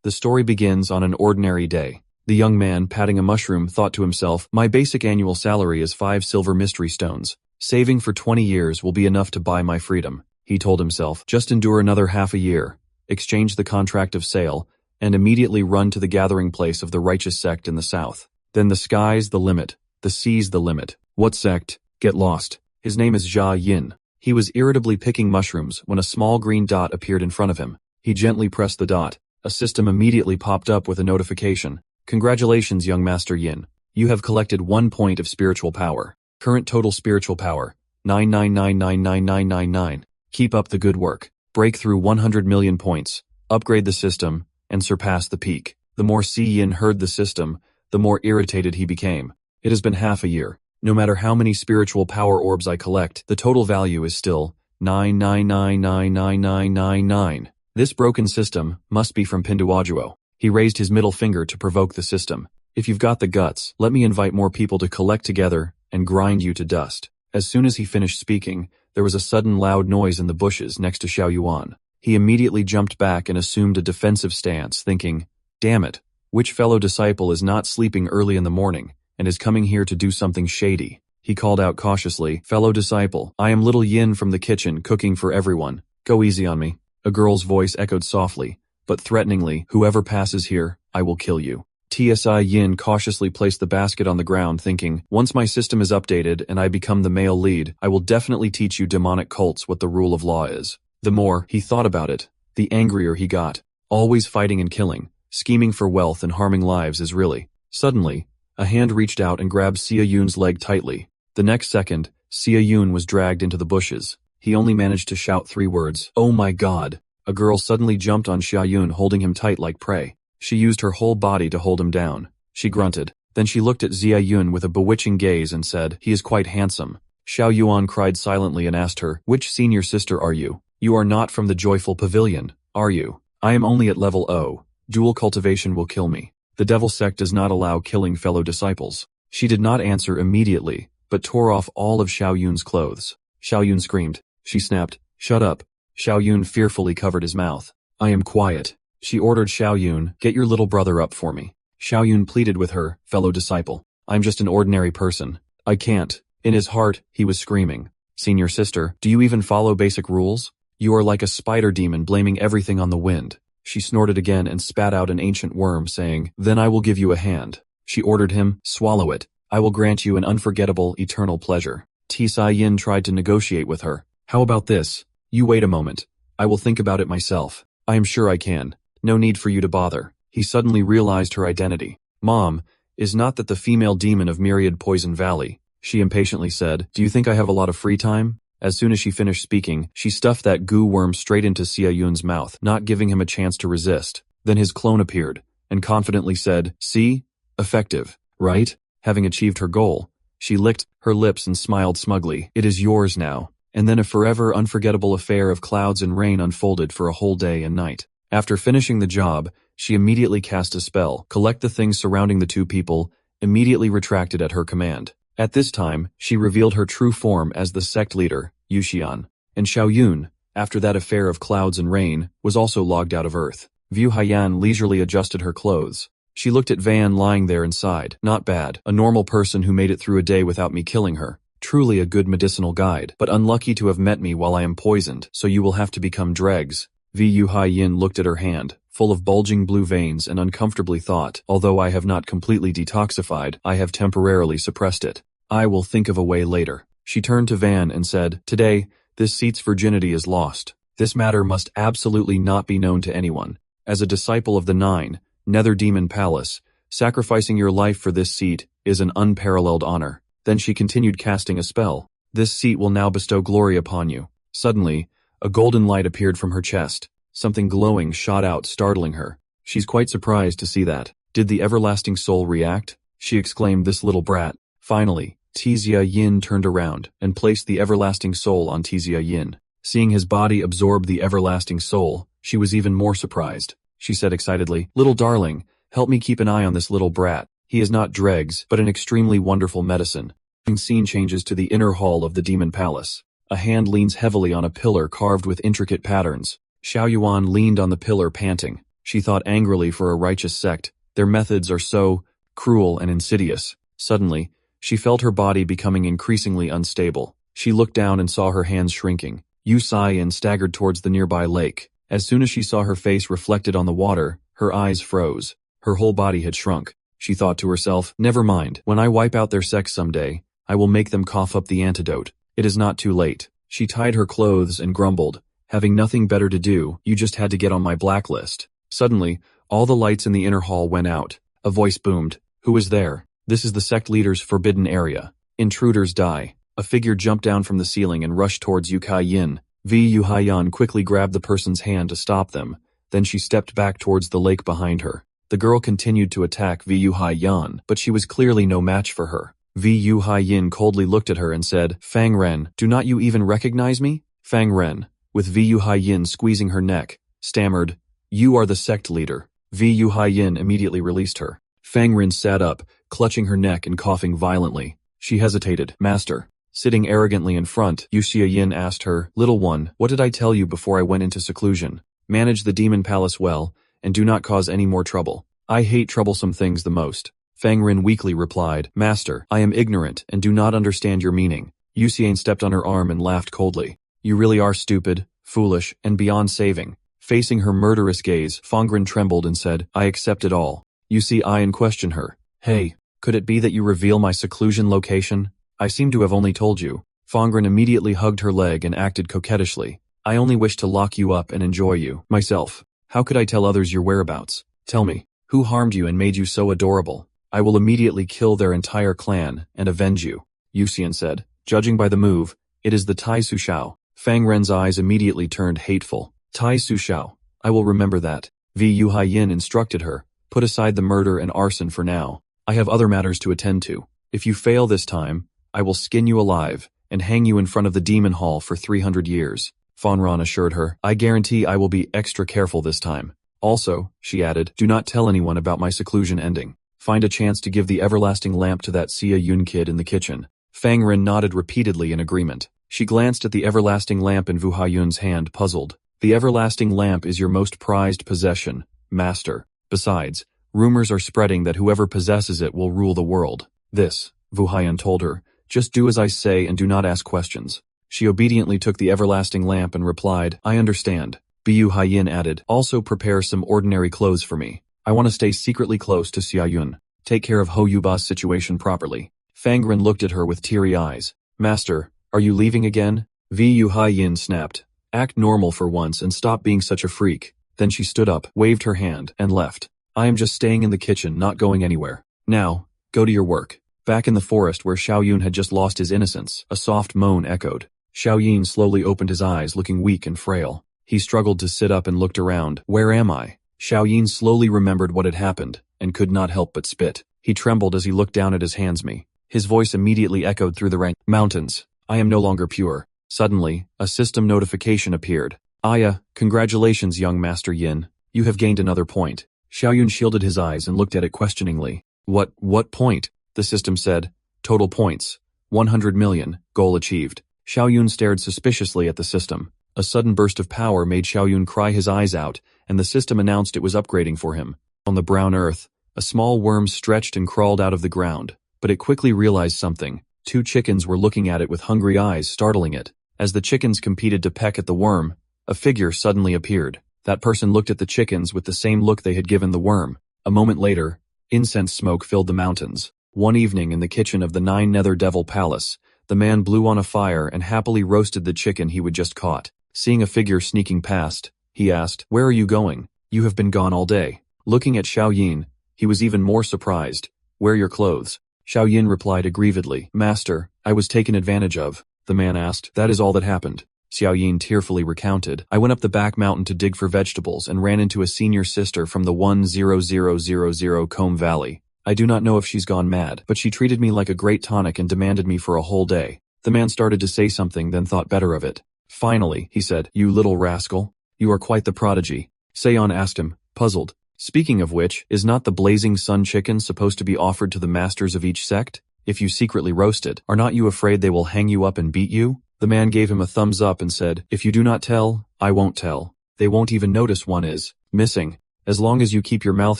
The story begins on an ordinary day. The young man, patting a mushroom, thought to himself, my basic annual salary is 5 silver mystery stones. Saving for 20 years will be enough to buy my freedom. He told himself, just endure another half a year, exchange the contract of sale, and immediately run to the gathering place of the righteous sect in the south. Then the sky's the limit, the sea's the limit. What sect? Get lost. His name is Jia Yin. He was irritably picking mushrooms when a small green dot appeared in front of him. He gently pressed the dot. A system immediately popped up with a notification. Congratulations, young Master Yin. You have collected 1 point of spiritual power. Current total spiritual power, 999999999. Keep up the good work. Break through 100 million points. Upgrade the system, and surpass the peak. The more Si Yin heard the system, the more irritated he became. It has been half a year. No matter how many spiritual power orbs I collect, the total value is still 999999999. This broken system must be from Pinduoduo. He raised his middle finger to provoke the system. If you've got the guts, let me invite more people to collect together and grind you to dust. As soon as he finished speaking, there was a sudden loud noise in the bushes next to Xiao Yuan. He immediately jumped back and assumed a defensive stance, thinking, damn it, which fellow disciple is not sleeping early in the morning and is coming here to do something shady? He called out cautiously, fellow disciple, I am little Yin from the kitchen cooking for everyone. Go easy on me. A girl's voice echoed softly, but threateningly, whoever passes here, I will kill you. TSI Yin cautiously placed the basket on the ground, thinking, once my system is updated and I become the male lead, I will definitely teach you demonic cults what the rule of law is. The more he thought about it, the angrier he got. Always fighting and killing, scheming for wealth and harming lives is really. Suddenly, a hand reached out and grabbed Xia Yun's leg tightly. The next second, Xia Yun was dragged into the bushes. He only managed to shout 3 words, oh my god. A girl suddenly jumped on Xia Yun, holding him tight like prey. She used her whole body to hold him down. She grunted. Then she looked at Xia Yun with a bewitching gaze and said, he is quite handsome. Xiao Yuan cried silently and asked her, which senior sister are you? You are not from the joyful pavilion, are you? I am only at level O. Dual cultivation will kill me. The devil sect does not allow killing fellow disciples. She did not answer immediately, but tore off all of Xiao Yun's clothes. Xiao Yun screamed. She snapped, shut up. Xiao Yun fearfully covered his mouth. I am quiet. She ordered Xiao Yun, get your little brother up for me. Xiao Yun pleaded with her, fellow disciple. I'm just an ordinary person. I can't. In his heart, he was screaming. Senior sister, do you even follow basic rules? You are like a spider demon blaming everything on the wind. She snorted again and spat out an ancient worm, saying, then I will give you a hand. She ordered him, swallow it. I will grant you an unforgettable, eternal pleasure. Tsai Yin tried to negotiate with her. How about this? You wait a moment. I will think about it myself. I am sure I can. No need for you to bother. He suddenly realized her identity. Mom, is not that the female demon of Myriad Poison Valley? She impatiently said, do you think I have a lot of free time? As soon as she finished speaking, she stuffed that goo worm straight into Xia Yun's mouth, not giving him a chance to resist. Then his clone appeared, and confidently said, see? Effective, right? Having achieved her goal, she licked her lips and smiled smugly. It is yours now. And then a forever unforgettable affair of clouds and rain unfolded for a whole day and night. After finishing the job, she immediately cast a spell, collect the things surrounding the 2 people, immediately retracted at her command. At this time, she revealed her true form as the sect leader, Yuxian. And Xiao Yun, after that affair of clouds and rain, was also logged out of Earth. Vu Haiyan leisurely adjusted her clothes. She looked at Van lying there and sighed. Not bad, a normal person who made it through a day without me killing her. Truly a good medicinal guide, but unlucky to have met me while I am poisoned, so you will have to become dregs. Vu Haiyan looked at her hand, full of bulging blue veins, and uncomfortably thought, although I have not completely detoxified, I have temporarily suppressed it. I will think of a way later. She turned to Van and said, today, this seat's virginity is lost. This matter must absolutely not be known to anyone. As a disciple of the 9, Nether Demon Palace, sacrificing your life for this seat is an unparalleled honor. Then she continued casting a spell. This seat will now bestow glory upon you. Suddenly, a golden light appeared from her chest. Something glowing shot out, startling her. She's quite surprised to see that. Did the everlasting soul react? She exclaimed, this little brat. Finally, Tizia Yin turned around and placed the everlasting soul on Tizia Yin. Seeing his body absorb the everlasting soul, she was even more surprised. She said excitedly, little darling, help me keep an eye on this little brat. He is not dregs, but an extremely wonderful medicine. Scene changes to the inner hall of the Demon Palace. A hand leans heavily on a pillar carved with intricate patterns. Xiao Yuan leaned on the pillar panting. She thought angrily for a righteous sect. Their methods are so cruel and insidious. Suddenly, she felt her body becoming increasingly unstable. She looked down and saw her hands shrinking. Yu Sai-in staggered towards the nearby lake. As soon as she saw her face reflected on the water, her eyes froze. Her whole body had shrunk. She thought to herself, never mind, when I wipe out their sex someday, I will make them cough up the antidote. It is not too late. She tied her clothes and grumbled, having nothing better to do, you just had to get on my blacklist. Suddenly, all the lights in the inner hall went out. A voice boomed. Who is there? This is the sect leader's forbidden area. Intruders die. A figure jumped down from the ceiling and rushed towards Yu Kai-yin. Yu Haiyan quickly grabbed the person's hand to stop them. Then she stepped back towards the lake behind her. The girl continued to attack Yu Haiyan, but she was clearly no match for her. Yu Haiyin coldly looked at her and said, Fang Ren, do not you even recognize me? Fang Ren, with Yu Haiyin squeezing her neck, stammered, you are the sect leader. Yu Haiyin immediately released her. Fang Ren sat up, clutching her neck and coughing violently. She hesitated. Master. Sitting arrogantly in front, Yu Xiaoyin asked her, Little one, what did I tell you before I went into seclusion? Manage the demon palace well, and do not cause any more trouble. I hate troublesome things the most. Fang Ren weakly replied, Master, I am ignorant and do not understand your meaning. Yu Xiaoyin stepped on her arm and laughed coldly. You really are stupid, foolish, and beyond saving. Facing her murderous gaze, Fang Ren trembled and said, I accept it all. Yu Xiaoyin questioned her. Hey, could it be that you reveal my seclusion location? I seem to have only told you. Fang Ren immediately hugged her leg and acted coquettishly. I only wish to lock you up and enjoy you, myself. How could I tell others your whereabouts? Tell me, who harmed you and made you so adorable? I will immediately kill their entire clan and avenge you, Yu Xiaoyin said. Judging by the move, it is the Tai Su Shao. Fang Ren's eyes immediately turned hateful. Tai Su Shao. I will remember that. Yu Haiyin instructed her. Put aside the murder and arson for now. I have other matters to attend to. If you fail this time, I will skin you alive and hang you in front of the demon hall for 300 years. Fan Ran assured her. I guarantee I will be extra careful this time. Also, she added, do not tell anyone about my seclusion ending. Find a chance to give the everlasting lamp to that Xia Yun kid in the kitchen. Fang Ren nodded repeatedly in agreement. She glanced at the everlasting lamp in Wu Haiyun's hand, puzzled. The everlasting lamp is your most prized possession, master. Besides, rumors are spreading that whoever possesses it will rule the world. This, Wu Haiyun told her, just do as I say and do not ask questions. She obediently took the everlasting lamp and replied, I understand. Yu Haiyin added, also prepare some ordinary clothes for me. I want to stay secretly close to Xia Yun. Take care of Ho Yuba's situation properly. Fang Ren looked at her with teary eyes. Master, are you leaving again? Yu Haiyin snapped. Act normal for once and stop being such a freak. Then she stood up, waved her hand, and left. I am just staying in the kitchen, not going anywhere. Now, go to your work. Back in the forest where Xiao Yun had just lost his innocence, a soft moan echoed. Xiao Yin slowly opened his eyes, looking weak and frail. He struggled to sit up and looked around. Where am I? Xiao Yin slowly remembered what had happened, and could not help but spit. He trembled as he looked down at his handsme. His voice immediately echoed through the mountains. I am no longer pure. Suddenly, a system notification appeared. Aya, congratulations young Master Yin. You have gained another point. Xiao Yun shielded his eyes and looked at it questioningly. What point? The system said. Total points. 100 million. Goal achieved. Xiao Yun stared suspiciously at the system. A sudden burst of power made Xiao Yun cry his eyes out, and the system announced it was upgrading for him. On the brown earth, a small worm stretched and crawled out of the ground, but it quickly realized something. 2 chickens were looking at it with hungry eyes, startling it. As the chickens competed to peck at the worm, a figure suddenly appeared. That person looked at the chickens with the same look they had given the worm. A moment later, incense smoke filled the mountains. One evening in the kitchen of the 9 Nether Devil Palace, the man blew on a fire and happily roasted the chicken he had just caught. Seeing a figure sneaking past, he asked, Where are you going? You have been gone all day. Looking at Xiao Yin, he was even more surprised. Wear your clothes. Xiao Yin replied aggrievedly, Master, I was taken advantage of. The man asked, That is all that happened. Xiao Yin tearfully recounted, I went up the back mountain to dig for vegetables and ran into a senior sister from the 10000 Combe Valley. I do not know if she's gone mad, but she treated me like a great tonic and demanded me for a whole day. The man started to say something, then thought better of it. Finally, he said, You little rascal. You are quite the prodigy. Seon asked him, puzzled. Speaking of which, is not the blazing sun chicken supposed to be offered to the masters of each sect? If you secretly roast it, are not you afraid they will hang you up and beat you? The man gave him a thumbs up and said, If you do not tell, I won't tell. They won't even notice one is missing. As long as you keep your mouth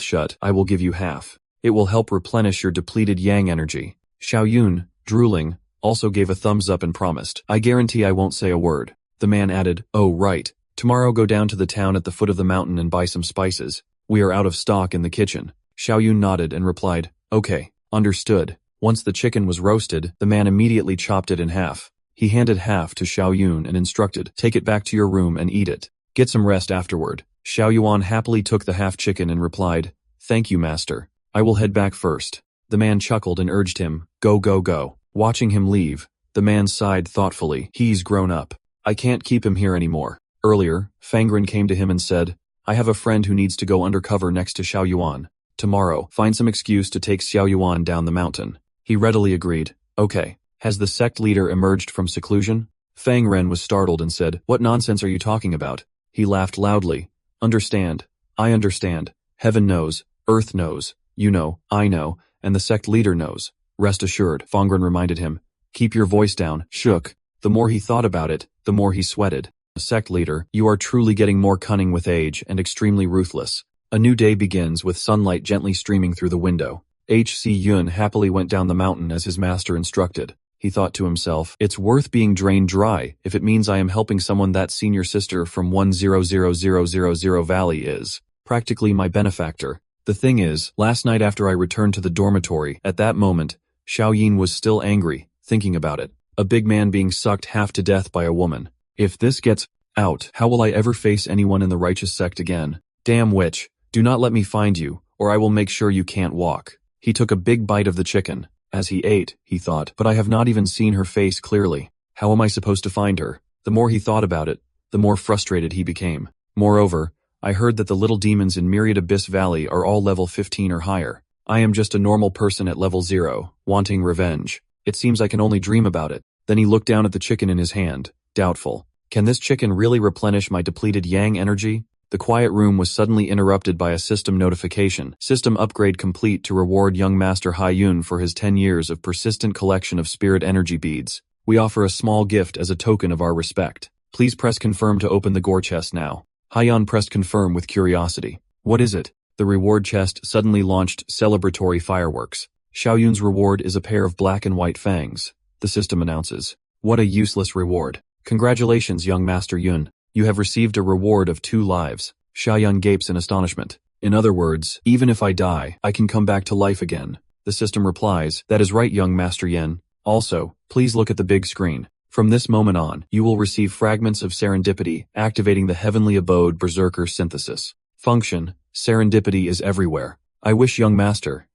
shut, I will give you half. It will help replenish your depleted yang energy. Xiao Yun, drooling, also gave a thumbs up and promised, I guarantee I won't say a word. The man added, oh right, tomorrow go down to the town at the foot of the mountain and buy some spices. We are out of stock in the kitchen. Xiao Yun nodded and replied, okay, understood. Once the chicken was roasted, the man immediately chopped it in half. He handed half to Xiao Yun and instructed, take it back to your room and eat it. Get some rest afterward. Xiao Yuan happily took the half chicken and replied, thank you, master. I will head back first. The man chuckled and urged him, go, go, go. Watching him leave, the man sighed thoughtfully, he's grown up. I can't keep him here anymore. Earlier, Fangren came to him and said, I have a friend who needs to go undercover next to Xiao Yuan. Tomorrow, find some excuse to take Xiao Yuan down the mountain. He readily agreed. Okay. Has the sect leader emerged from seclusion? Fang Ren was startled and said, what nonsense are you talking about? He laughed loudly. Understand. I understand. Heaven knows. Earth knows. You know. I know. And the sect leader knows. Rest assured, Fangren reminded him. Keep your voice down. Shook. The more he thought about it, the more he sweated. Sect leader, you are truly getting more cunning with age and extremely ruthless. A new day begins with sunlight gently streaming through the window. H.C. Yun happily went down the mountain as his master instructed. He thought to himself, it's worth being drained dry if it means I am helping someone that senior sister from 100000 Valley is practically my benefactor. The thing is, last night after I returned to the dormitory, at that moment, Xiao Yin was still angry, thinking about it. A big man being sucked half to death by a woman. If this gets out, how will I ever face anyone in the righteous sect again? Damn witch, do not let me find you, or I will make sure you can't walk. He took a big bite of the chicken. As he ate, he thought, but I have not even seen her face clearly. How am I supposed to find her? The more he thought about it, the more frustrated he became. Moreover, I heard that the little demons in Myriad Abyss Valley are all level 15 or higher. I am just a normal person at level 0, wanting revenge. It seems I can only dream about it. Then he looked down at the chicken in his hand, doubtful. Can this chicken really replenish my depleted yang energy? The quiet room was suddenly interrupted by a system notification. System upgrade complete to reward young Master Hai Yun for his 10 years of persistent collection of spirit energy beads. We offer a small gift as a token of our respect. Please press confirm to open the gore chest now. Hai Yun pressed confirm with curiosity. What is it? The reward chest suddenly launched celebratory fireworks. Xiao Yun's reward is a pair of black and white fangs. The system announces. What a useless reward. Congratulations, young Master Yun. You have received a reward of 2 lives. Xiao Yun gapes in astonishment. In other words, even if I die, I can come back to life again. The system replies, that is right, young Master Yen. Also, please look at the big screen. From this moment on, you will receive fragments of serendipity, activating the heavenly abode berserker synthesis. Function, serendipity is everywhere. I wish young master,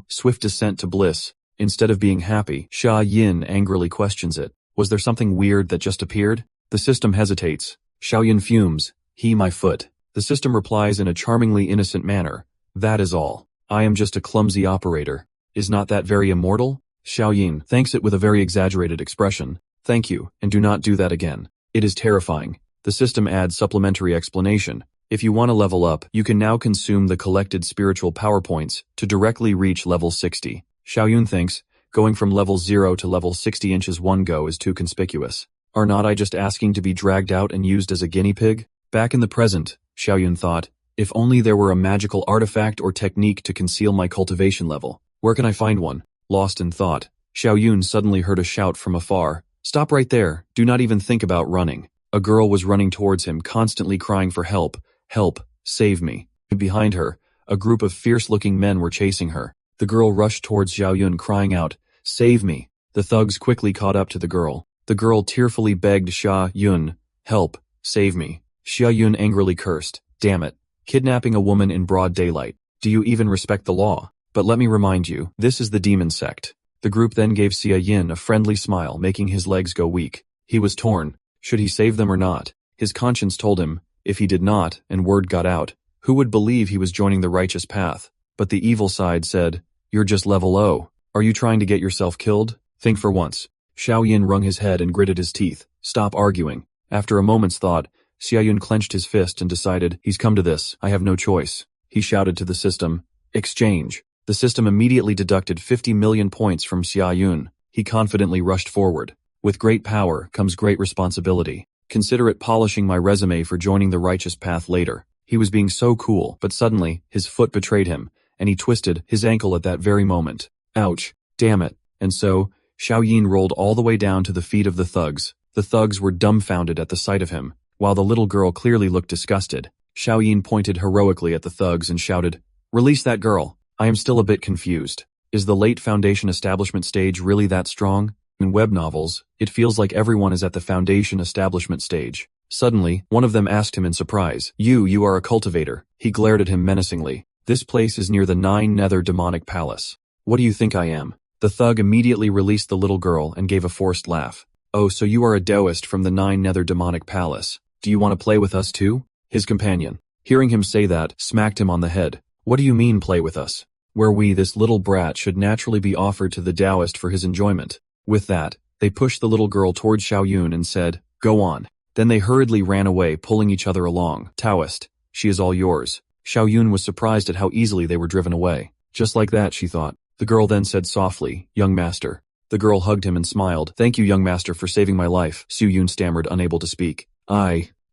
swift descent to bliss. Instead of being happy, Xia Yin angrily questions it. Was there something weird that just appeared? The system hesitates. Xiao Yin fumes. My foot. The system replies in a charmingly innocent manner. That is all. I am just a clumsy operator. Is not that very immortal? Xiao Yin thanks it with a very exaggerated expression. Thank you, and do not do that again. It is terrifying. The system adds supplementary explanation. If you want to level up, you can now consume the collected spiritual power points to directly reach level 60. Xiao Yun thinks, going from level 0 to level 60 inches one go is too conspicuous. Are not I just asking to be dragged out and used as a guinea pig? Back in the present, Xiao Yun thought, if only there were a magical artifact or technique to conceal my cultivation level. Where can I find one? Lost in thought, Xiao Yun suddenly heard a shout from afar. Stop right there, do not even think about running. A girl was running towards him, constantly crying for help. Help, save me. Behind her, a group of fierce-looking men were chasing her. The girl rushed towards Xiao Yun crying out, save me. The thugs quickly caught up to the girl. The girl tearfully begged Xia Yun, help, save me. Xia Yun angrily cursed, damn it. Kidnapping a woman in broad daylight. Do you even respect the law? But let me remind you, this is the demon sect. The group then gave Xia Yin a friendly smile, making his legs go weak. He was torn. Should he save them or not? His conscience told him, if he did not, and word got out, who would believe he was joining the righteous path? But the evil side said, you're just level O. Are you trying to get yourself killed? Think for once. Xiao Yin wrung his head and gritted his teeth. Stop arguing. After a moment's thought, Xia Yun clenched his fist and decided, he's come to this, I have no choice. He shouted to the system, exchange. The system immediately deducted 50 million points from Xia Yun. He confidently rushed forward. With great power comes great responsibility. Consider it polishing my resume for joining the righteous path later. He was being so cool, but suddenly, his foot betrayed him, and he twisted his ankle at that very moment. Ouch. Damn it. And so, Xiaoyin rolled all the way down to the feet of the thugs. The thugs were dumbfounded at the sight of him. While the little girl clearly looked disgusted, Xiaoyin pointed heroically at the thugs and shouted, "Release that girl. I am still a bit confused. Is the late Foundation establishment stage really that strong? In web novels, it feels like everyone is at the Foundation establishment stage." Suddenly, one of them asked him in surprise, You are a cultivator." He glared at him menacingly. "This place is near the Nine Nether Demonic Palace. What do you think I am?" The thug immediately released the little girl and gave a forced laugh. "Oh, so you are a Taoist from the Nine Nether Demonic Palace. Do you want to play with us too?" His companion, hearing him say that, smacked him on the head. "What do you mean play with us? Where we, this little brat, should naturally be offered to the Taoist for his enjoyment." With that, they pushed the little girl towards Xiaoyun and said, "Go on." Then they hurriedly ran away, pulling each other along. "Taoist, she is all yours." Xiaoyun was surprised at how easily they were driven away. Just like that, she thought. The girl then said softly, "Young master." The girl hugged him and smiled. "Thank you, young master, for saving my life." Xiaoyun stammered, unable to speak.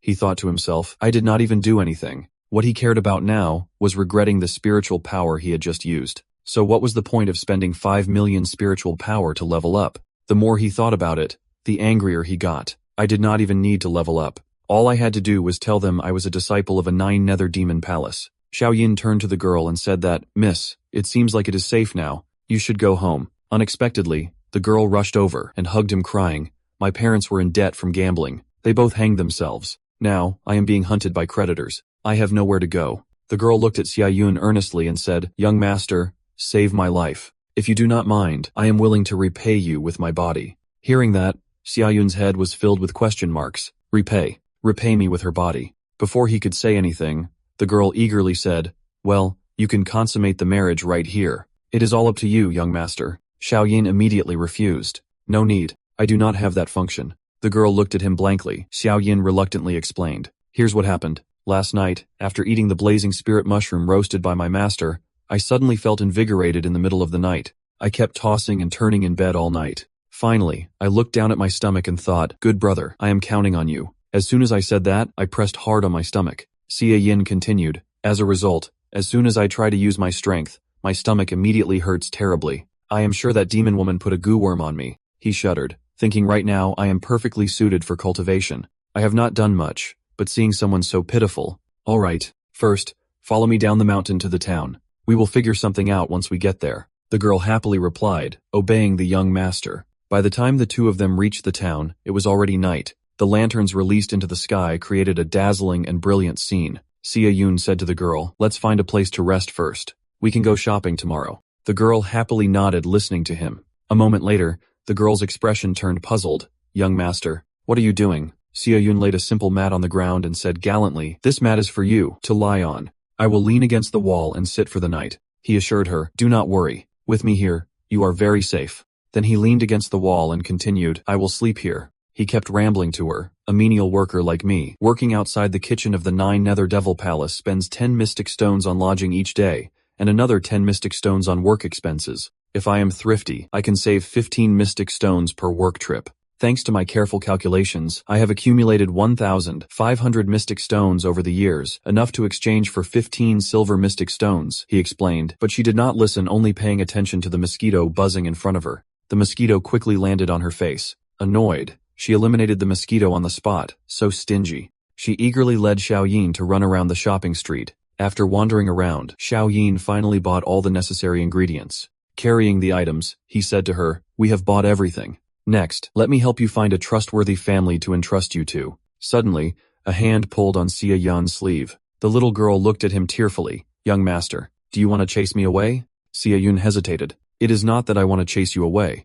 He thought to himself, I did not even do anything. What he cared about now was regretting the spiritual power he had just used. So what was the point of spending 5 million spiritual power to level up? The more he thought about it, the angrier he got. I did not even need to level up. All I had to do was tell them I was a disciple of a Nine Nether Demon Palace. Xiaoyin turned to the girl and said that, "Miss, it seems like it is safe now. You should go home." Unexpectedly, the girl rushed over and hugged him crying, "My parents were in debt from gambling. They both hanged themselves. Now, I am being hunted by creditors. I have nowhere to go." The girl looked at Xiaoyun earnestly and said, "Young master, save my life. If you do not mind, I am willing to repay you with my body." Hearing that, Xiaoyun's head was filled with question marks. Repay me with her body. Before he could say anything, the girl eagerly said, "Well, you can consummate the marriage right here. It is all up to you, young master." Xiaoyin immediately refused. "No need. I do not have that function." The girl looked at him blankly. Xiaoyin reluctantly explained, "Here's what happened. Last night, after eating the blazing spirit mushroom roasted by my master, I suddenly felt invigorated in the middle of the night. I kept tossing and turning in bed all night. Finally, I looked down at my stomach and thought, 'Good brother, I am counting on you.' As soon as I said that, I pressed hard on my stomach." Xia Yin continued, "As a result, as soon as I try to use my strength, my stomach immediately hurts terribly. I am sure that demon woman put a goo worm on me." He shuddered, thinking right now I am perfectly suited for cultivation. I have not done much, but seeing someone so pitiful. All right, first, follow me down the mountain to the town. We will figure something out once we get there." The girl happily replied, obeying the young master. By the time the two of them reached the town, it was already night. The lanterns released into the sky created a dazzling and brilliant scene. Xia Yun said to the girl, "Let's find a place to rest first. We can go shopping tomorrow." The girl happily nodded, listening to him. A moment later, the girl's expression turned puzzled. "Young master, what are you doing?" Xia Yun laid a simple mat on the ground and said gallantly, "This mat is for you to lie on. I will lean against the wall and sit for the night." He assured her, "Do not worry. With me here, you are very safe." Then he leaned against the wall and continued, "I will sleep here." He kept rambling to her. "A menial worker like me, working outside the kitchen of the Nine Nether Devil Palace, spends 10 mystic stones on lodging each day, and another 10 mystic stones on work expenses. If I am thrifty, I can save 15 mystic stones per work trip. Thanks to my careful calculations, I have accumulated 1,500 mystic stones over the years, enough to exchange for 15 silver mystic stones," he explained, but she did not listen, only paying attention to the mosquito buzzing in front of her. The mosquito quickly landed on her face. Annoyed, she eliminated the mosquito on the spot, so stingy. She eagerly led Xiaoyin to run around the shopping street. After wandering around, Xiaoyin finally bought all the necessary ingredients. Carrying the items, he said to her, "We have bought everything. Next, let me help you find a trustworthy family to entrust you to." Suddenly, a hand pulled on Xia Yan's sleeve. The little girl looked at him tearfully. "Young master, do you want to chase me away?" Xia Yun hesitated. "It is not that I want to chase you away."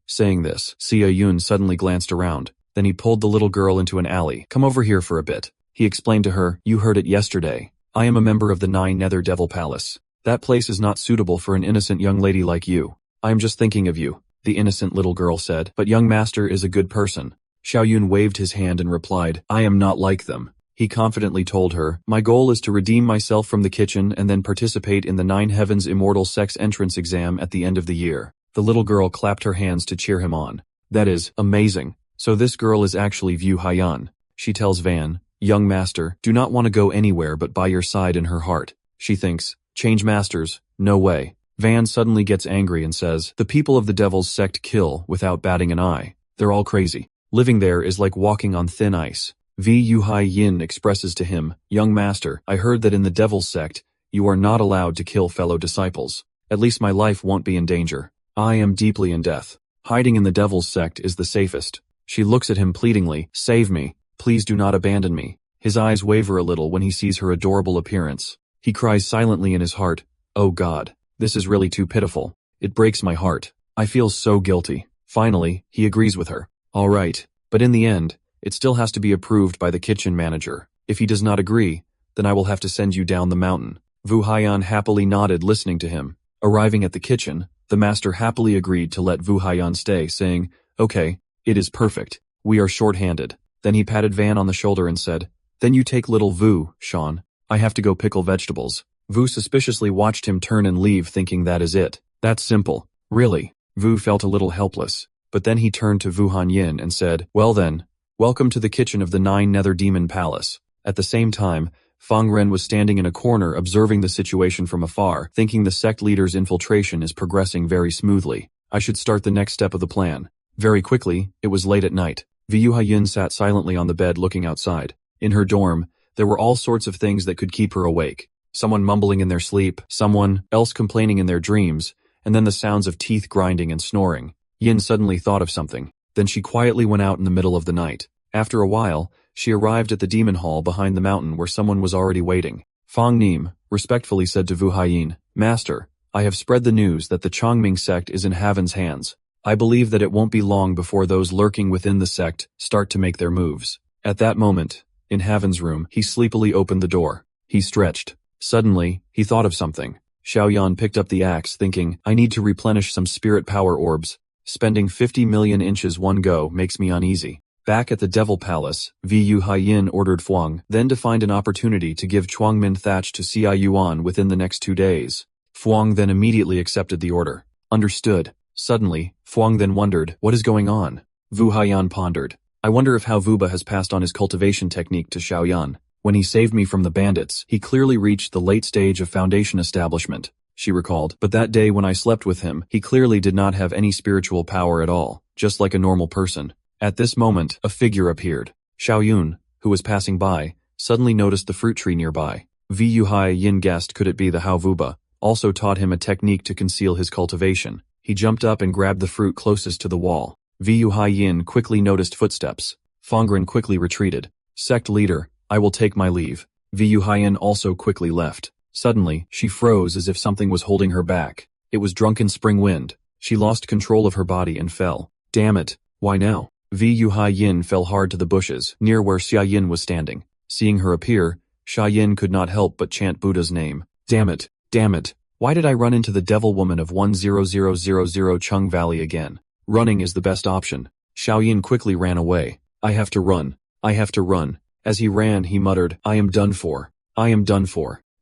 Saying this, Xia Yun suddenly glanced around. Then he pulled the little girl into an alley. "Come over here for a bit." He explained to her, "You heard it yesterday. I am a member of the Nine Nether Devil Palace. That place is not suitable for an innocent young lady like you. I am just thinking of you," the innocent little girl said. "But young master is a good person." Xiaoyun waved his hand and replied, "I am not like them." He confidently told her, "My goal is to redeem myself from the kitchen and then participate in the Nine Heavens Immortal Sex Entrance exam at the end of the year." The little girl clapped her hands to cheer him on. "That is amazing. So this girl is actually Vu Haiyan. She tells Van, Young master, do not want to go anywhere but by your side in her heart. She thinks, change masters, no way. Van suddenly gets angry and says, the people of the devil's sect kill without batting an eye. They're all crazy. Living there is like walking on thin ice. Vu Hai Yin expresses to him, young master, I heard that in the devil's sect, you are not allowed to kill fellow disciples. At least my life won't be in danger. I am deeply in death. Hiding in the devil's sect is the safest. She looks at him pleadingly, save me. Please do not abandon me. His eyes waver a little when he sees her adorable appearance. He cries silently in his heart, oh God, this is really too pitiful. It breaks my heart. I feel so guilty. Finally, he agrees with her. All right, but in the end, it still has to be approved by the kitchen manager. If he does not agree, then I will have to send you down the mountain. Vu Haiyan happily nodded, listening to him. Arriving at the kitchen, the master happily agreed to let Vu Haiyan stay, saying, okay, it is perfect. We are short-handed. Then he patted Van on the shoulder and said, then you take little Vu, Sean. I have to go pickle vegetables. Vu suspiciously watched him turn and leave, thinking that is it. That's simple. Really. Vu felt a little helpless, but then he turned to Vu Hanyin and said, well then, welcome to the kitchen of the Nine Nether Demon Palace. At the same time, Fang Ren was standing in a corner observing the situation from afar, thinking the sect leader's infiltration is progressing very smoothly. I should start the next step of the plan. Very quickly, it was late at night. Vu Haiyin sat silently on the bed looking outside. In her dorm, there were all sorts of things that could keep her awake. Someone mumbling in their sleep, someone else complaining in their dreams, and then the sounds of teeth grinding and snoring. Yin suddenly thought of something. Then she quietly went out in the middle of the night. After a while, she arrived at the demon hall behind the mountain where someone was already waiting. Fang Nim respectfully said to Vu Haiyin, Master, I have spread the news that the Chongming sect is in Haven's hands. I believe that it won't be long before those lurking within the sect start to make their moves. At that moment, in Haven's room, he sleepily opened the door. He stretched. Suddenly, he thought of something. Xiaoyan picked up the axe, thinking, I need to replenish some spirit power orbs. Spending 50 million inches one go makes me uneasy. Back at the Devil Palace, Vu Haiyin ordered Fuang then to find an opportunity to give Chuangmin Thatch to Xia Yuan within the next 2 days. Fuang then immediately accepted the order. Understood. Suddenly, Fuang then wondered, what is going on? Vu Haiyan pondered. I wonder if Hao Vuba has passed on his cultivation technique to Xiaoyan. When he saved me from the bandits, he clearly reached the late stage of foundation establishment, she recalled. But that day when I slept with him, he clearly did not have any spiritual power at all, just like a normal person. At this moment, a figure appeared. Xiaoyun, who was passing by, suddenly noticed the fruit tree nearby. Vu Haiyin guessed could it be the Hao Vuba, also taught him a technique to conceal his cultivation. He jumped up and grabbed the fruit closest to the wall. Vu Haiyin quickly noticed footsteps. Fangren quickly retreated. Sect leader, I will take my leave. Vu Haiyin also quickly left. Suddenly, she froze as if something was holding her back. It was drunken spring wind. She lost control of her body and fell. Damn it, why now? Vu Haiyin fell hard to the bushes, near where Xia Yin was standing. Seeing her appear, Xia Yin could not help but chant Buddha's name. Damn it, why did I run into the devil woman of 10000 Chung Valley again? Running is the best option. Xiao Yin quickly ran away. I have to run. As he ran, he muttered, I am done for.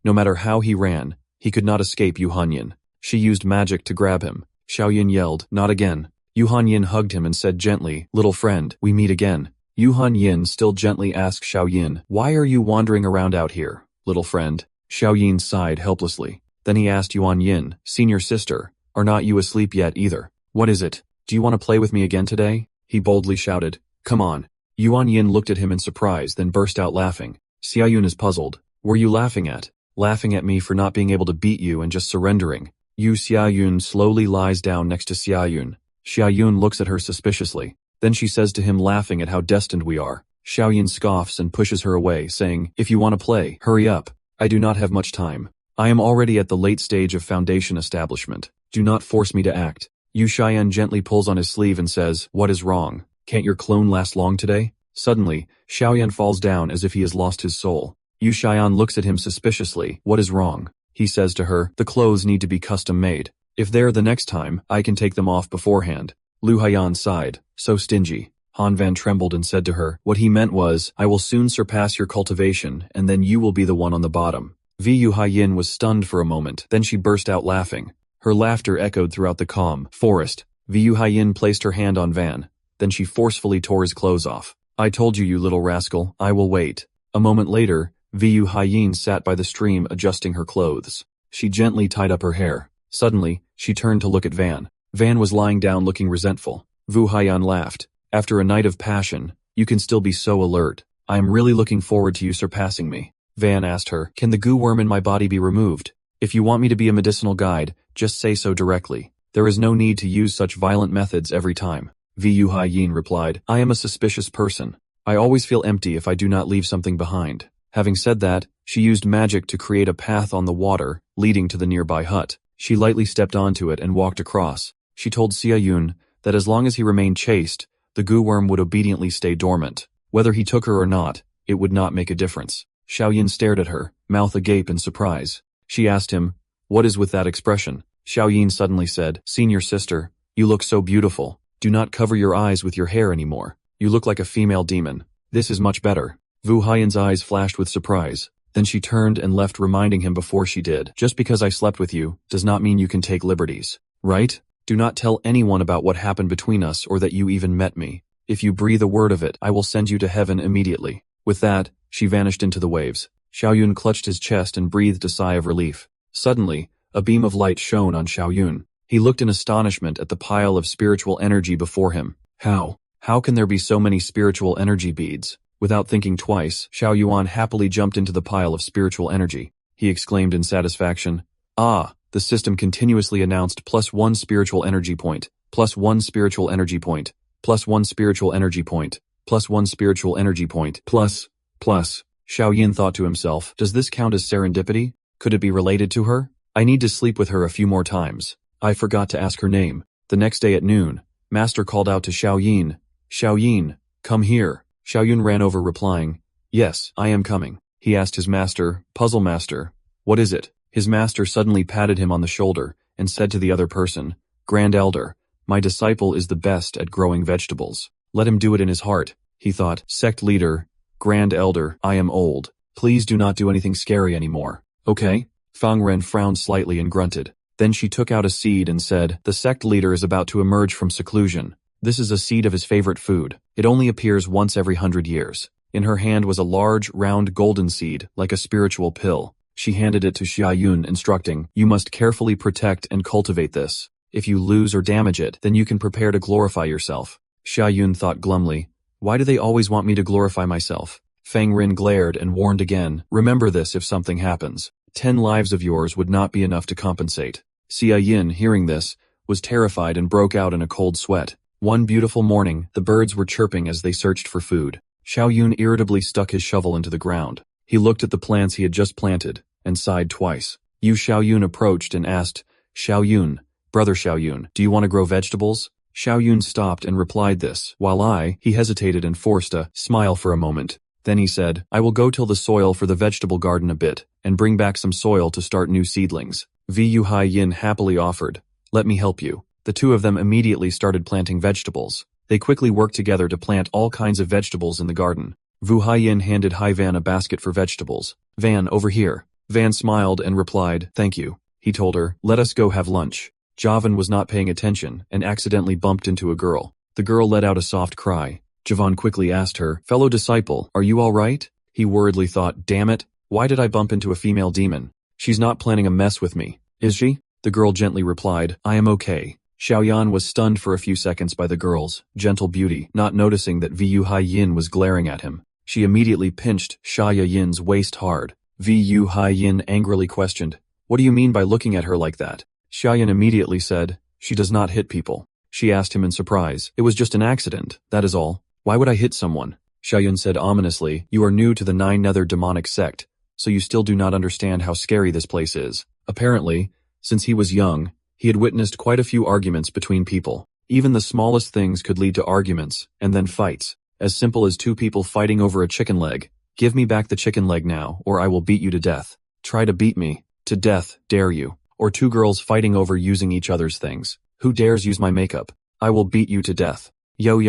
No matter how he ran, he could not escape Yu Hanyin. She used magic to grab him. Xiao Yin yelled, not again. Yu Hanyin hugged him and said gently, little friend, we meet again. Yu Hanyin still gently asked Xiao Yin, why are you wandering around out here, little friend? Xiao Yin sighed helplessly. Then he asked Yuan Yin, senior sister, are not you asleep yet either? What is it? Do you want to play with me again today? He boldly shouted. Come on. Yuan Yin looked at him in surprise, then burst out laughing. Xia Yun is puzzled. Were you laughing at? Laughing at me for not being able to beat you and just surrendering. Xia Yun slowly lies down next to Xia Yun. Xia Yun looks at her suspiciously. Then she says to him, laughing at how destined we are. Xiao Yin scoffs and pushes her away, saying, if you want to play, hurry up. I do not have much time. I am already at the late stage of foundation establishment. Do not force me to act. Yu Xian gently pulls on his sleeve and says, what is wrong? Can't your clone last long today? Suddenly, Xiaoyan falls down as if he has lost his soul. Yu Xian looks at him suspiciously. What is wrong? He says to her, the clothes need to be custom made. If they're the next time, I can take them off beforehand. Lu Haiyan sighed, so stingy. Han Van trembled and said to her, what he meant was, I will soon surpass your cultivation, and then you will be the one on the bottom. Vu Haiyin was stunned for a moment, then she burst out laughing. Her laughter echoed throughout the calm forest. Vu Haiyin placed her hand on Van, then she forcefully tore his clothes off. I told you, you little rascal, I will wait. A moment later, Vu Haiyin sat by the stream adjusting her clothes. She gently tied up her hair. Suddenly, she turned to look at Van. Van was lying down looking resentful. Vu Haiyan laughed. After a night of passion, you can still be so alert. I am really looking forward to you surpassing me. Van asked her, can the goo worm in my body be removed? If you want me to be a medicinal guide, just say so directly. There is no need to use such violent methods every time. Vu Haiyin replied, I am a suspicious person. I always feel empty if I do not leave something behind. Having said that, she used magic to create a path on the water, leading to the nearby hut. She lightly stepped onto it and walked across. She told Xia Yun that as long as he remained chaste, the goo worm would obediently stay dormant. Whether he took her or not, it would not make a difference. Xiaoyin stared at her, mouth agape in surprise. She asked him, what is with that expression? Xiaoyin suddenly said, senior sister, you look so beautiful. Do not cover your eyes with your hair anymore. You look like a female demon. This is much better. Vu Haiyin's eyes flashed with surprise. Then she turned and left, reminding him before she did, just because I slept with you does not mean you can take liberties. Right? Do not tell anyone about what happened between us or that you even met me. If you breathe a word of it, I will send you to heaven immediately. With that, she vanished into the waves. Xiaoyun clutched his chest and breathed a sigh of relief. Suddenly, a beam of light shone on Xiaoyun. He looked in astonishment at the pile of spiritual energy before him. How can there be so many spiritual energy beads? Without thinking twice, Xiao Yuan happily jumped into the pile of spiritual energy. He exclaimed in satisfaction. Ah, the system continuously announced +1 spiritual energy point, +1 spiritual energy point, +1 spiritual energy point, +1 spiritual energy point, plus. Xiao Yin thought to himself, does this count as serendipity? Could it be related to her? I need to sleep with her a few more times. I forgot to ask her name. The next day at noon, Master called out to Xiao Yin. Xiao Yin, come here. Xiao Yun ran over replying, yes, I am coming. He asked his master, Puzzle Master, what is it? His master suddenly patted him on the shoulder and said to the other person, Grand Elder, my disciple is the best at growing vegetables. Let him do it in his heart. He thought, Sect Leader, Grand Elder, I am old. Please do not do anything scary anymore. Okay? Fang Ren frowned slightly and grunted. Then she took out a seed and said, the sect leader is about to emerge from seclusion. This is a seed of his favorite food. It only appears once every 100 years. In her hand was a large, round golden seed, like a spiritual pill. She handed it to Xia Yun, instructing, you must carefully protect and cultivate this. If you lose or damage it, then you can prepare to glorify yourself. Xia Yun thought glumly, why do they always want me to glorify myself? Fang Rin glared and warned again, remember this if something happens. 10 lives of yours would not be enough to compensate. Xia Yin, hearing this, was terrified and broke out in a cold sweat. One beautiful morning, the birds were chirping as they searched for food. Xiao Yun irritably stuck his shovel into the ground. He looked at the plants he had just planted, and sighed twice. Yu Xiao Yun approached and asked, Xiao Yun, brother Xiao Yun, do you want to grow vegetables? Xiao Yun stopped and replied this, while he hesitated and forced a smile for a moment. Then he said, I will go till the soil for the vegetable garden a bit, and bring back some soil to start new seedlings. Vu Haiyin happily offered, let me help you. The two of them immediately started planting vegetables. They quickly worked together to plant all kinds of vegetables in the garden. Vu Haiyin handed Hai Van a basket for vegetables. Van, over here. Van smiled and replied, thank you. He told her, let us go have lunch. Javan was not paying attention and accidentally bumped into a girl. The girl let out a soft cry. Javan quickly asked her, fellow disciple, are you all right? He worriedly thought, damn it, why did I bump into a female demon? She's not planning a mess with me, is she? The girl gently replied, I am okay. Xiaoyan was stunned for a few seconds by the girl's gentle beauty, not noticing that Vu Haiyin was glaring at him. She immediately pinched Xia Yin's waist hard. Vu Haiyin angrily questioned, what do you mean by looking at her like that? Xiaoyan immediately said, she does not hit people. She asked him in surprise, it was just an accident, that is all. Why would I hit someone? Xiaoyan said ominously, you are new to the 9 Nether demonic sect, so you still do not understand how scary this place is. Apparently, since he was young, he had witnessed quite a few arguments between people. Even the smallest things could lead to arguments, and then fights. As simple as 2 people fighting over a chicken leg. Give me back the chicken leg now, or I will beat you to death. Try to beat me. To death, dare you. Or 2 girls fighting over using each other's things. Who dares use my makeup? I will beat you to death. Yo.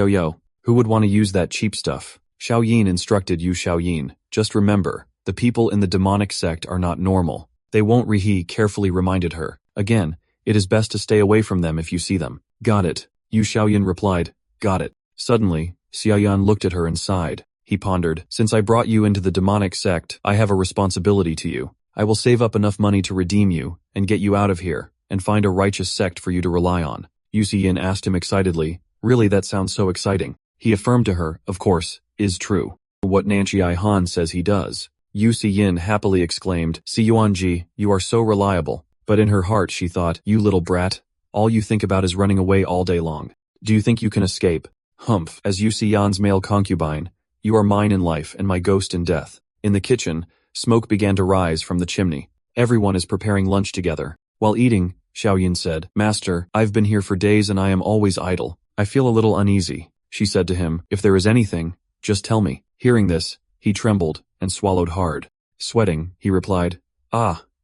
Who would want to use that cheap stuff? Xiao Yin instructed Yu Xiao Yin. Just remember, the people in the demonic sect are not normal. They won't He carefully reminded her. Again, it is best to stay away from them if you see them. Got it. Yu Xiaoyan replied, got it. Suddenly, Xiaoyan looked at her and sighed. he pondered. Since I brought you into the demonic sect, I have a responsibility to you. I will save up enough money to redeem you, and get you out of here, and find a righteous sect for you to rely on. Yu Si-yin asked him excitedly, really, that sounds so exciting. He affirmed to her, of course, is true. What Nanchi Han says he does. Yu Si-yin happily exclaimed, Si Yuanji, you are so reliable. But in her heart she thought, you little brat, all you think about is running away all day long. Do you think you can escape? Humph, as Yu Si-yan's male concubine, you are mine in life and my ghost in death. In the kitchen, smoke began to rise from the chimney. Everyone is preparing lunch together. While eating, Xiaoyin said, Master, I've been here for days and I am always idle. I feel a little uneasy. She said to him, if there is anything, just tell me. Hearing this, he trembled and swallowed hard. Sweating, he replied,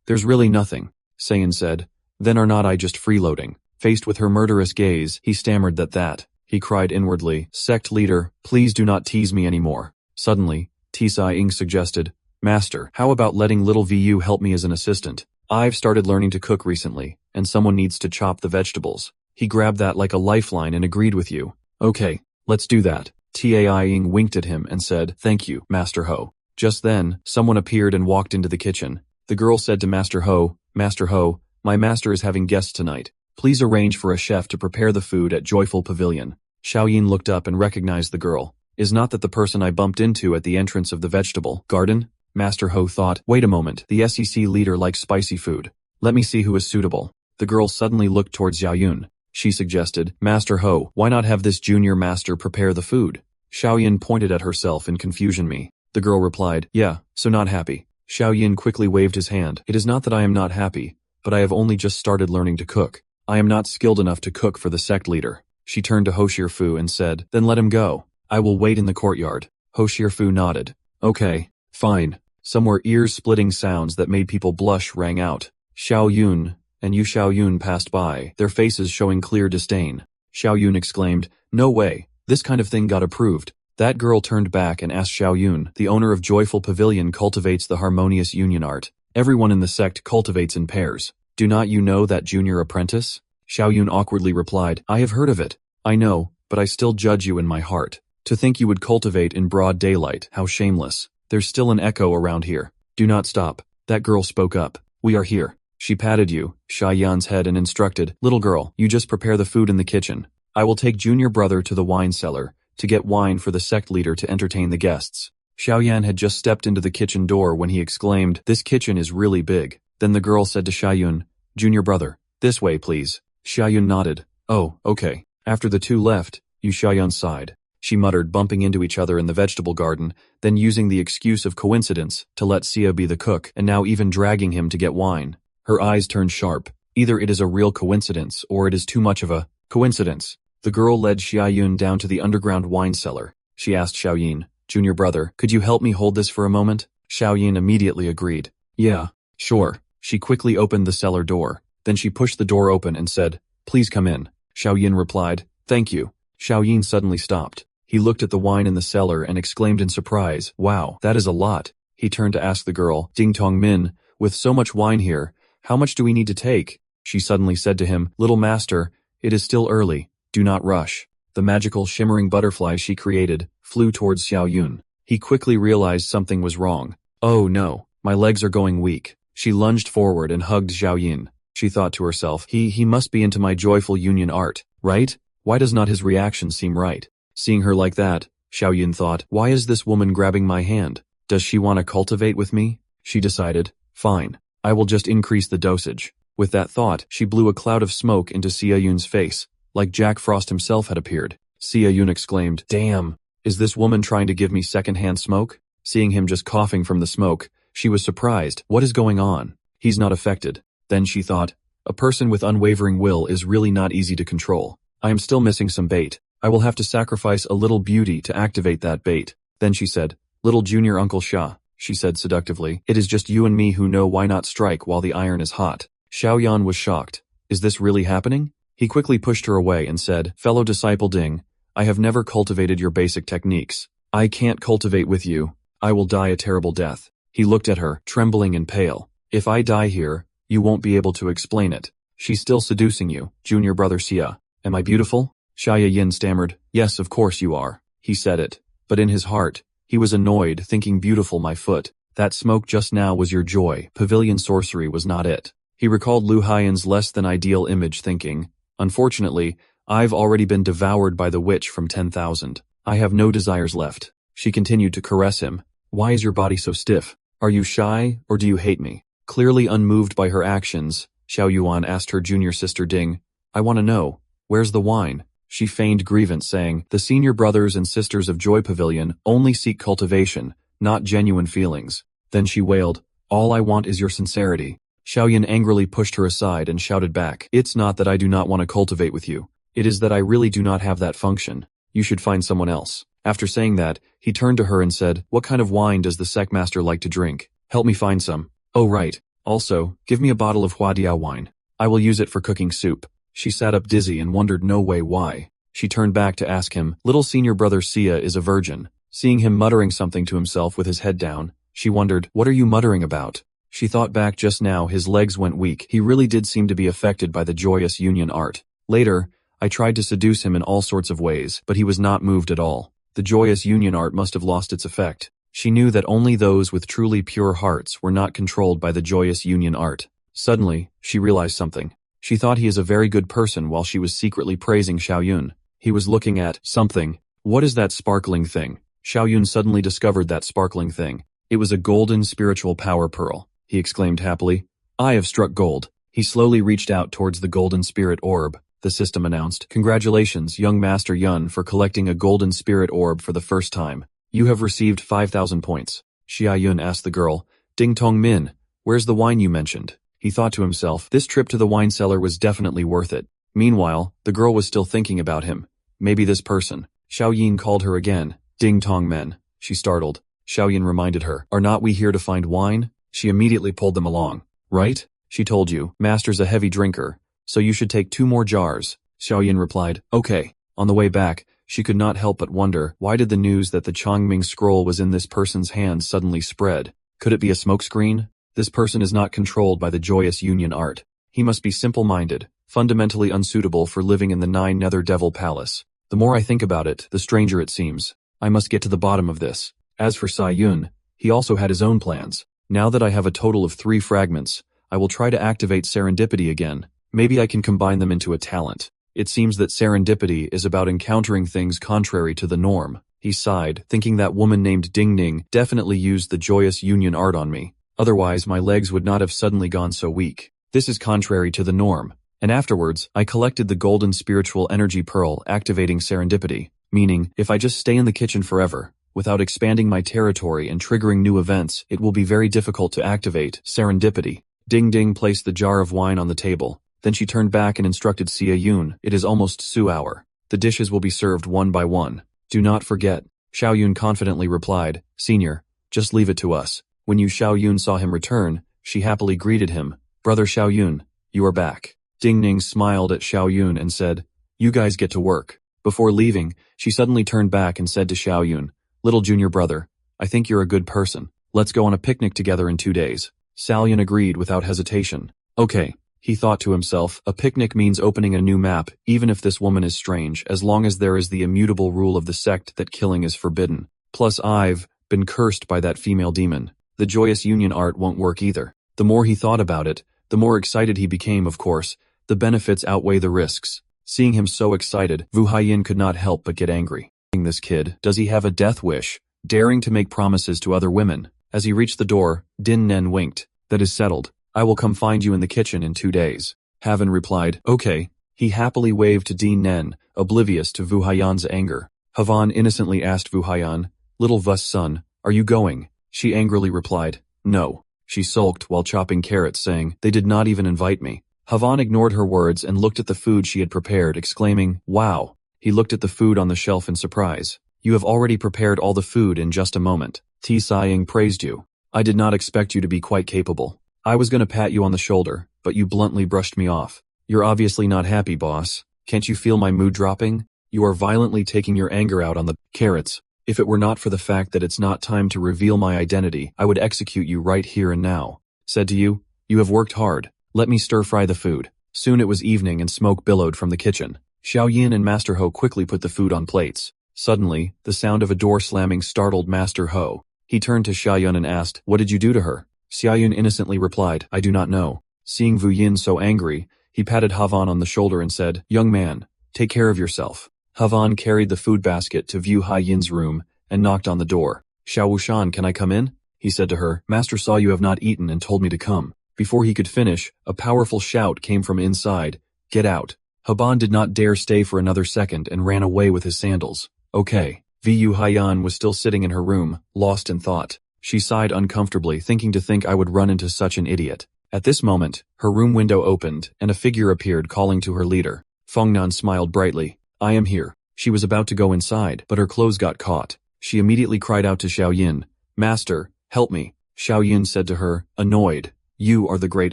there's really nothing. Saiyan said, then are not I just freeloading? Faced with her murderous gaze, he stammered that. He cried inwardly, Sect leader, please do not tease me anymore. Suddenly, Tsai-ing suggested, Master, how about letting little VU help me as an assistant? I've started learning to cook recently, and someone needs to chop the vegetables. He grabbed that like a lifeline and agreed with you. Okay, let's do that. Tsai-ing winked at him and said, thank you, Master Ho. Just then, someone appeared and walked into the kitchen. The girl said to Master Ho, my master is having guests tonight. Please arrange for a chef to prepare the food at Joyful Pavilion. Xiaoyin looked up and recognized the girl. Is not that the person I bumped into at the entrance of the vegetable garden? Master Ho thought, wait a moment, the SEC leader likes spicy food. Let me see who is suitable. The girl suddenly looked towards Xiaoyun. She suggested, Master Ho, why not have this junior master prepare the food? Xiaoyin pointed at herself in confusion. The girl replied, yeah, so not happy. Xiaoyin quickly waved his hand. It is not that I am not happy, but I have only just started learning to cook. I am not skilled enough to cook for the sect leader. She turned to Ho Shirfu and said, then let him go. I will wait in the courtyard. Ho Shirfu nodded. Okay, fine. Some more ear-splitting sounds that made people blush rang out. Xiaoyun and Yu Xiaoyun passed by, their faces showing clear disdain. Xiaoyun exclaimed, no way, this kind of thing got approved. That girl turned back and asked Xiaoyun, the owner of Joyful Pavilion cultivates the harmonious union art. Everyone in the sect cultivates in pairs. Do not you know that junior apprentice? Xiaoyun awkwardly replied, I have heard of it. I know, but I still judge you in my heart. To think you would cultivate in broad daylight, how shameless. There's still an echo around here. Do not stop. That girl spoke up. We are here. She patted Yu Xiaoyan's head and instructed, little girl, you just prepare the food in the kitchen. I will take junior brother to the wine cellar to get wine for the sect leader to entertain the guests. Xiaoyan had just stepped into the kitchen door when he exclaimed, this kitchen is really big. Then the girl said to Xiaoyun, junior brother, this way please. Xiaoyun nodded. Oh, okay. After the two left, Yu Xiaoyan sighed. She muttered, bumping into each other in the vegetable garden, then using the excuse of coincidence to let Sia be the cook, and now even dragging him to get wine. Her eyes turned sharp. Either it is a real coincidence or it is too much of a coincidence. The girl led Xiaoyun down to the underground wine cellar. She asked Xiaoyin, junior brother, could you help me hold this for a moment? Xiaoyin immediately agreed. Yeah, sure. She quickly opened the cellar door. Then she pushed the door open and said, please come in. Xiaoyin replied, thank you. Xiaoyin suddenly stopped. He looked at the wine in the cellar and exclaimed in surprise, wow, that is a lot. He turned to ask the girl, Ding Tong Min, with so much wine here, how much do we need to take? She suddenly said to him, little master, it is still early. Do not rush. The magical shimmering butterfly she created flew towards Xiaoyun. He quickly realized something was wrong. Oh no, my legs are going weak. She lunged forward and hugged Xiaoyin. She thought to herself, he must be into my joyful union art, right? Why does not his reaction seem right? Seeing her like that, Xiaoyin thought, why is this woman grabbing my hand? Does she want to cultivate with me? She decided, fine, I will just increase the dosage. With that thought, she blew a cloud of smoke into Xiaoyun's face, like Jack Frost himself had appeared. Xiaoyun exclaimed, damn, is this woman trying to give me secondhand smoke? Seeing him just coughing from the smoke, she was surprised. What is going on? He's not affected. Then she thought, a person with unwavering will is really not easy to control. I am still missing some bait. I will have to sacrifice a little beauty to activate that bait. Then she said, little junior Uncle Sha, she said seductively, it is just you and me who know why not strike while the iron is hot. Xiaoyan was shocked. Is this really happening? He quickly pushed her away and said, fellow disciple Ding, I have never cultivated your basic techniques. I can't cultivate with you. I will die a terrible death. He looked at her, trembling and pale. If I die here, you won't be able to explain it. She's still seducing you, junior brother Xia. Am I beautiful? Xiaoyin stammered, yes, of course you are. He said it, but in his heart, He was annoyed, thinking beautiful my foot. That smoke just now was your joy. Pavilion sorcery was not it. He recalled Lu Haiyan's less than ideal image, thinking, unfortunately, I've already been devoured by the witch from 10,000. I have no desires left. She continued to caress him. Why is your body so stiff? Are you shy, or do you hate me? Clearly unmoved by her actions, Xiao Yuan asked her junior sister Ding, I want to know, where's the wine? She feigned grievance, saying, the senior brothers and sisters of Joy Pavilion only seek cultivation, not genuine feelings. Then she wailed, all I want is your sincerity. Xiaoyan angrily pushed her aside and shouted back, it's not that I do not want to cultivate with you. It is that I really do not have that function. You should find someone else. After saying that, he turned to her and said, what kind of wine does the sectmaster like to drink? Help me find some. Oh right. Also, give me a bottle of Huadiao wine. I will use it for cooking soup. She sat up dizzy and wondered no way why. She turned back to ask him, little senior brother Sia is a virgin. Seeing him muttering something to himself with his head down, she wondered, what are you muttering about? She thought back just now his legs went weak. He really did seem to be affected by the joyous union art. Later, I tried to seduce him in all sorts of ways, but he was not moved at all. The joyous union art must have lost its effect. She knew that only those with truly pure hearts were not controlled by the joyous union art. Suddenly, she realized something. She thought he is a very good person while she was secretly praising Xiaoyun. He was looking at something. What is that sparkling thing? Xiaoyun suddenly discovered that sparkling thing. It was a golden spiritual power pearl. He exclaimed happily. I have struck gold. He slowly reached out towards the golden spirit orb. The system announced, congratulations, young Master Yun, for collecting a golden spirit orb for the first time. You have received 5,000 points. Xia Yun asked the girl, Ding Tong Min, where's the wine you mentioned? He thought to himself, this trip to the wine cellar was definitely worth it. Meanwhile, the girl was still thinking about him. Maybe this person. Xiao Yin called her again. Ding Tong Men. She startled. Xiao Yin reminded her, are not we here to find wine? She immediately pulled them along. Right? She told you, Master's a heavy drinker, so you should take 2 more jars. Xiao Yin replied, okay. On the way back, she could not help but wonder, why did the news that the Chongming scroll was in this person's hands suddenly spread? Could it be a smokescreen? This person is not controlled by the joyous union art. He must be simple-minded, fundamentally unsuitable for living in the 9 Nether Devil Palace. The more I think about it, the stranger it seems. I must get to the bottom of this. As for Sai Yun, he also had his own plans. Now that I have a total of 3 fragments, I will try to activate serendipity again. Maybe I can combine them into a talent. It seems that serendipity is about encountering things contrary to the norm. He sighed, thinking that woman named Ding Ning definitely used the joyous union art on me. Otherwise, my legs would not have suddenly gone so weak. This is contrary to the norm. And afterwards, I collected the golden spiritual energy pearl activating serendipity, meaning, if I just stay in the kitchen forever, without expanding my territory and triggering new events, it will be very difficult to activate serendipity. Ding Ding placed the jar of wine on the table. Then she turned back and instructed Xia Yun, it is almost Su hour. The dishes will be served one by one. Do not forget. Xiao Yun confidently replied, Senior, just leave it to us. When Xiao Yun saw him return, she happily greeted him, Brother Xiao Yun, you are back. Ding Ning smiled at Xiao Yun and said, you guys get to work. Before leaving, she suddenly turned back and said to Xiao Yun, little junior brother, I think you're a good person. Let's go on a picnic together in 2 days. Xiaoyan agreed without hesitation. Okay. He thought to himself, a picnic means opening a new map, even if this woman is strange, as long as there is the immutable rule of the sect that killing is forbidden. Plus I've been cursed by that female demon. The joyous union art won't work either. The more he thought about it, the more excited he became, of course. The benefits outweigh the risks. Seeing him so excited, Vu Haiyin could not help but get angry. This kid, does he have a death wish? Daring to make promises to other women. As he reached the door, Din Nen winked. That is settled. I will come find you in the kitchen in 2 days. Haven replied, okay. He happily waved to Din Nen, oblivious to Vu Haiyan's anger. Havan innocently asked Vu Haiyan, little Vus son, are you going? She angrily replied, no. She sulked while chopping carrots, saying, they did not even invite me. Havan ignored her words and looked at the food she had prepared, exclaiming, wow. He looked at the food on the shelf in surprise. You have already prepared all the food in just a moment. Ti Sighing praised you. I did not expect you to be quite capable. I was going to pat you on the shoulder, but you bluntly brushed me off. You're obviously not happy, boss. Can't you feel my mood dropping? You are violently taking your anger out on the carrots. If it were not for the fact that it's not time to reveal my identity, I would execute you right here and now. Said to you, you have worked hard. Let me stir-fry the food. Soon it was evening and smoke billowed from the kitchen. Xiao Yin and Master Ho quickly put the food on plates. Suddenly, the sound of a door slamming startled Master Ho. He turned to Xiaoyun and asked, "What did you do to her?" Xiaoyun innocently replied, "I do not know." Seeing Wu Yin so angry, he patted Havan on the shoulder and said, "Young man, take care of yourself." Havan carried the food basket to Wu Haiyin's room and knocked on the door. "Xiao Wushan, can I come in?" he said to her. "Master saw you have not eaten and told me to come." Before he could finish, a powerful shout came from inside, "Get out." Haban did not dare stay for another second and ran away with his sandals. Okay. Vu Haiyan was still sitting in her room, lost in thought. She sighed uncomfortably, thinking I would run into such an idiot. At this moment, her room window opened, and a figure appeared calling to her leader. Fengnan smiled brightly. "I am here." She was about to go inside, but her clothes got caught. She immediately cried out to Xiaoyin, "Master, help me." Xiaoyin said to her, annoyed, "You are the great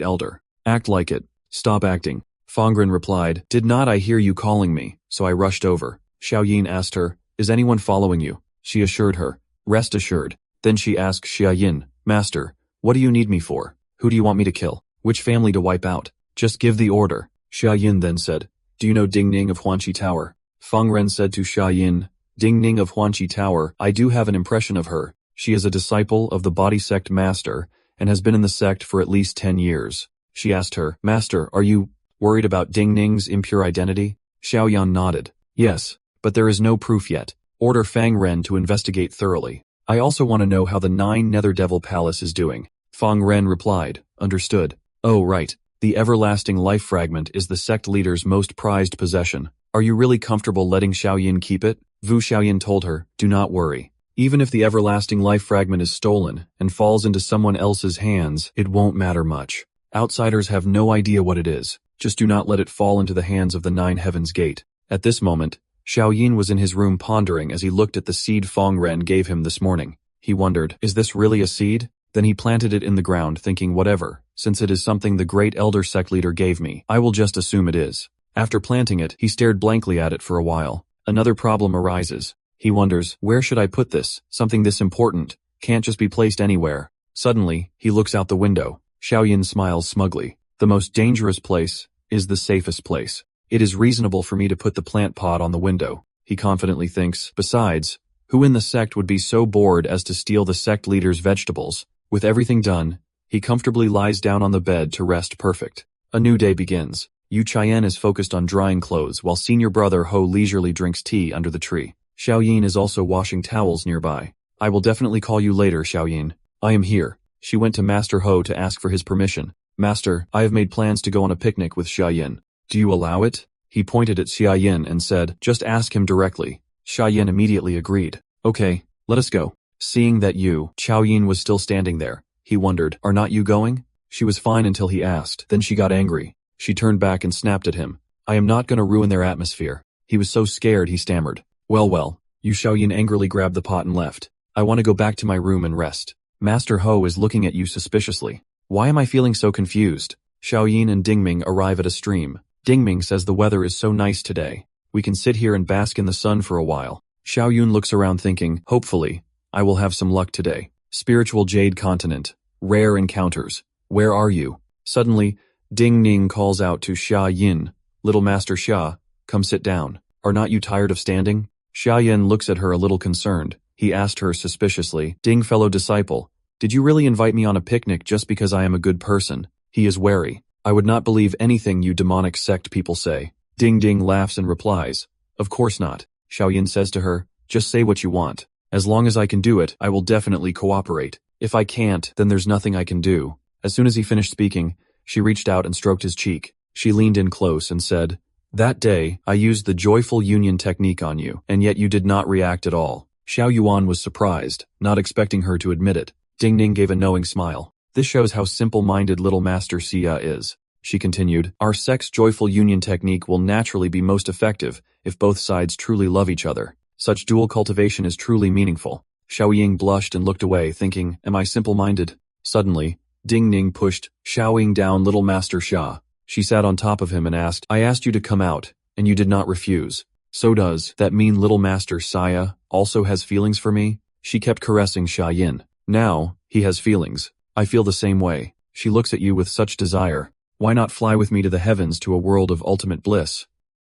elder. Act like it. Stop acting." Fengran replied, "Did not I hear you calling me, so I rushed over." Xiaoyin asked her, "Is anyone following you?" She assured her, "Rest assured." Then she asked Xiaoyin, "Master, what do you need me for? Who do you want me to kill? Which family to wipe out? Just give the order." Xiaoyin then said, "Do you know Ding Ning of Huanqi Tower?" Fengren said to Xiaoyin, "Ding Ning of Huanqi Tower, I do have an impression of her. She is a disciple of the body sect master and has been in the sect for at least 10 years. She asked her, "Master, are you worried about Ding Ning's impure identity?" Xiaoyan nodded. "Yes, but there is no proof yet. Order Fang Ren to investigate thoroughly. I also want to know how the 9 Nether Devil Palace is doing." Fang Ren replied, "Understood." "Oh right, the everlasting life fragment is the sect leader's most prized possession. Are you really comfortable letting Xiaoyin keep it?" Wu Xiaoyin told her, "Do not worry. Even if the everlasting life fragment is stolen and falls into someone else's hands, it won't matter much. Outsiders have no idea what it is. Just do not let it fall into the hands of the 9 Heavens Gate." At this moment, Xiaoyin was in his room pondering as he looked at the seed Feng Ren gave him this morning. He wondered, is this really a seed? Then he planted it in the ground, thinking, whatever, since it is something the great elder sect leader gave me, I will just assume it is. After planting it, he stared blankly at it for a while. Another problem arises. He wonders, where should I put this? Something this important can't just be placed anywhere. Suddenly, he looks out the window. Xiaoyin smiles smugly. The most dangerous place is the safest place. It is reasonable for me to put the plant pot on the window, he confidently thinks. Besides, who in the sect would be so bored as to steal the sect leader's vegetables? With everything done, he comfortably lies down on the bed to rest. Perfect. A new day begins. Yu Chien is focused on drying clothes while senior brother Ho leisurely drinks tea under the tree. Xiaoyin is also washing towels nearby. "I will definitely call you later, Xiaoyin. I am here." She went to Master Ho to ask for his permission. "Master, I have made plans to go on a picnic with Xiaoyin. Do you allow it?" He pointed at Xiaoyin and said, "Just ask him directly." Xiaoyin immediately agreed. "Okay, let us go." Seeing that Xiaoyin was still standing there, he wondered, "Are not you going?" She was fine until he asked, then she got angry. She turned back and snapped at him. "I am not going to ruin their atmosphere." He was so scared he stammered. Well, Yu Xiaoyin angrily grabbed the pot and left. "I want to go back to my room and rest." Master Ho is looking at you suspiciously. "Why am I feeling so confused?" Xiaoyin and Dingming arrive at a stream. Dingming says the weather is so nice today. We can sit here and bask in the sun for a while. Xiaoyun looks around thinking, hopefully, I will have some luck today. Spiritual Jade Continent. Rare encounters. Where are you? Suddenly, Ding Ning calls out to Xia Yin. "Little Master Xia, come sit down. Are not you tired of standing?" Xia Yin looks at her a little concerned. He asked her suspiciously, "Ding fellow disciple, did you really invite me on a picnic just because I am a good person?" He is wary. "I would not believe anything you demonic sect people say." Ding Ding laughs and replies, "Of course not." Xiaoyin says to her, "Just say what you want. As long as I can do it, I will definitely cooperate. If I can't, then there's nothing I can do." As soon as he finished speaking, she reached out and stroked his cheek. She leaned in close and said, "That day, I used the joyful union technique on you, and yet you did not react at all." Xiao Yuan was surprised, not expecting her to admit it. Ding Ning gave a knowing smile. "This shows how simple-minded little Master Xia is." She continued, "Our sect's joyful union technique will naturally be most effective if both sides truly love each other. Such dual cultivation is truly meaningful." Xiao Ying blushed and looked away, thinking, am I simple-minded? Suddenly, Ding Ning pushed Xiao Ying down little Master Xia. She sat on top of him and asked, "I asked you to come out, and you did not refuse. So does that mean little Master Xia also has feelings for me?" She kept caressing Xia Yin. "Now, he has feelings. I feel the same way. She looks at you with such desire. Why not fly with me to the heavens to a world of ultimate bliss?"